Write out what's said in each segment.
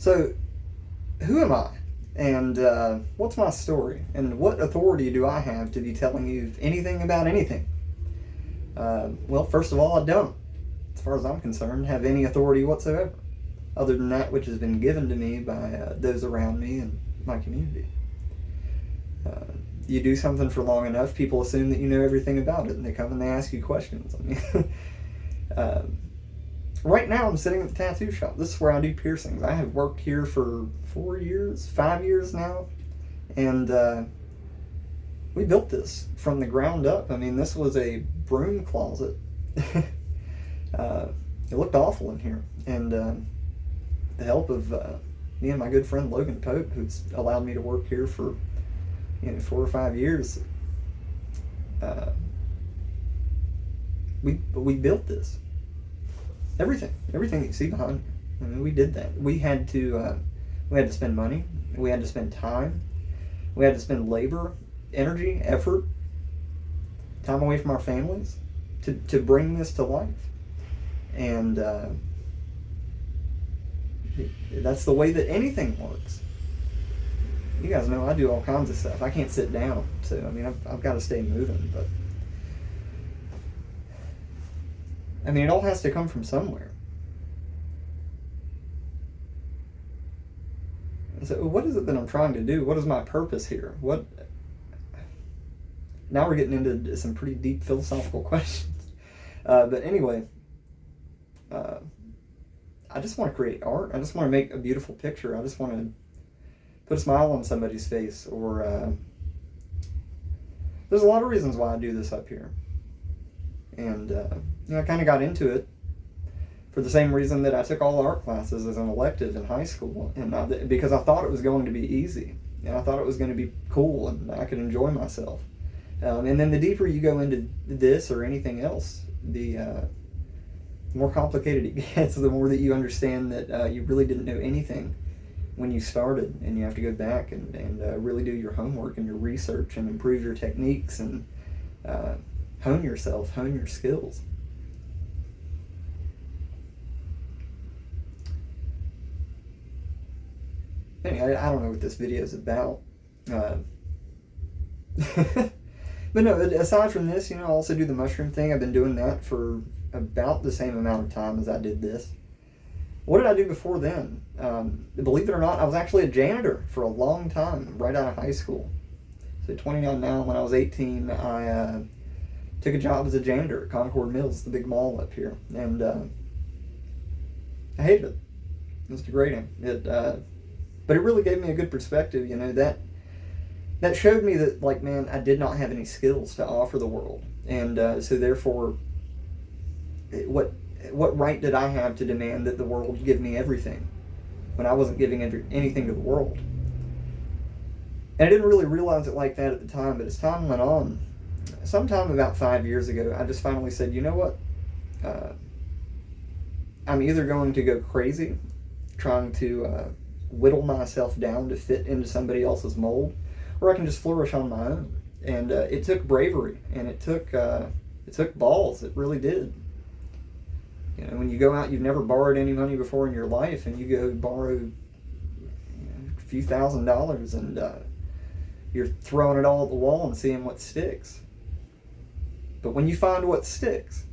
So, who am I? And what's my story? And what authority do I have to be telling you anything about anything? Well, first of all, I don't, as far as I'm concerned, have any authority whatsoever, other than that which has been given to me by those around me and my community. You do something for long enough, people assume that you know everything about it, and they come and they ask you questions. I mean, right now I'm sitting at the tattoo shop. This is where I do piercings. I have worked here for 5 years now, and we built this from the ground up. I mean, this was a broom closet. It looked awful in here, and the help of me and my good friend Logan Pope, who's allowed me to work here for 4 or 5 years, we built this. Everything that you see behind me. I mean, we did that. We had to spend money. We had to spend time. We had to spend labor, energy, effort, time away from our families to bring this to life. And that's the way that anything works. You guys know I do all kinds of stuff. I can't sit down, so I mean I've got to stay moving. But I mean, it all has to come from somewhere. So what is it that I'm trying to do? What is my purpose here? Now we're getting into some pretty deep philosophical questions. But anyway, I just want to create art. I just want to make a beautiful picture. I just want to put a smile on somebody's face. Or there's a lot of reasons why I do this up here. And I kind of got into it for the same reason that I took all art classes as an elective in high school, and because I thought it was going to be easy, and I thought it was going to be cool, and I could enjoy myself. And then the deeper you go into this or anything else, the more complicated it gets, the more that you understand that you really didn't know anything when you started, and you have to go back and really do your homework and your research and improve your techniques and hone yourself, hone your skills. Anyway, I don't know what this video is about. But no, aside from this, I also do the mushroom thing. I've been doing that for about the same amount of time as I did this. What did I do before then? Believe it or not, I was actually a janitor for a long time, right out of high school. So 29 now. When I was 18, I took a job as a janitor at Concord Mills, the big mall up here, and I hated it. It was degrading. But it really gave me a good perspective. That showed me that, like, man, I did not have any skills to offer the world, and so therefore, what right did I have to demand that the world give me everything when I wasn't giving anything to the world? And I didn't really realize it like that at the time, but as time went on, sometime about 5 years ago, I just finally said, you know what? I'm either going to go crazy trying to whittle myself down to fit into somebody else's mold, or I can just flourish on my own. And it took bravery, and it took balls. It really did. When you go out, you've never borrowed any money before in your life, and you go borrow a few $1,000s, and you're throwing it all at the wall and seeing what sticks. But when you find what sticks,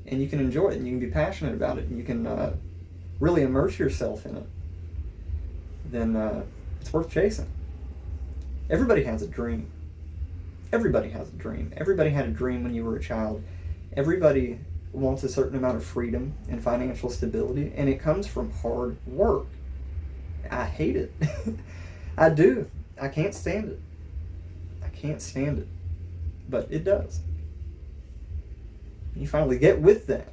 and you can enjoy it, and you can be passionate about it, and you can really immerse yourself in it, then it's worth chasing. Everybody has a dream. Everybody has a dream. Everybody had a dream when you were a child. Everybody wants a certain amount of freedom and financial stability, and it comes from hard work. I hate it. I do. I can't stand it. I can't stand it. But it does. You finally get with that.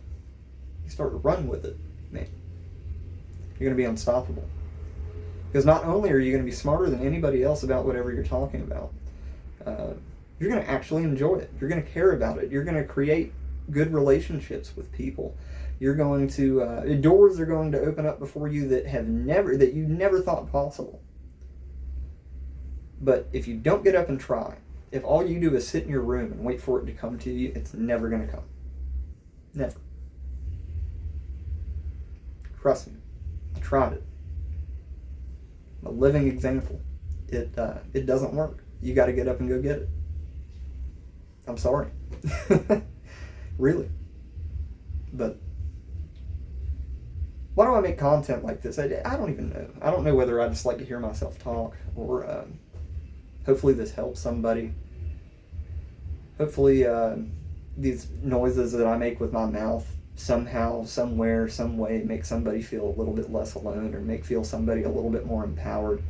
You start to run with it, man. You're going to be unstoppable. Because not only are you going to be smarter than anybody else about whatever you're talking about, you're going to actually enjoy it. You're going to care about it. You're going to create good relationships with people. You're going to doors are going to open up before you that you never thought possible. But if you don't get up and try, if all you do is sit in your room and wait for it to come to you, it's never going to come. Never. Trust me. tried it. A living example. It doesn't work. You got to get up and go get it. I'm sorry. Really. But why do I make content like this? I don't even know. I don't know whether I just like to hear myself talk, or hopefully this helps somebody. Hopefully these noises that I make with my mouth somehow, somewhere, some way make somebody feel a little bit less alone, or make feel somebody a little bit more empowered.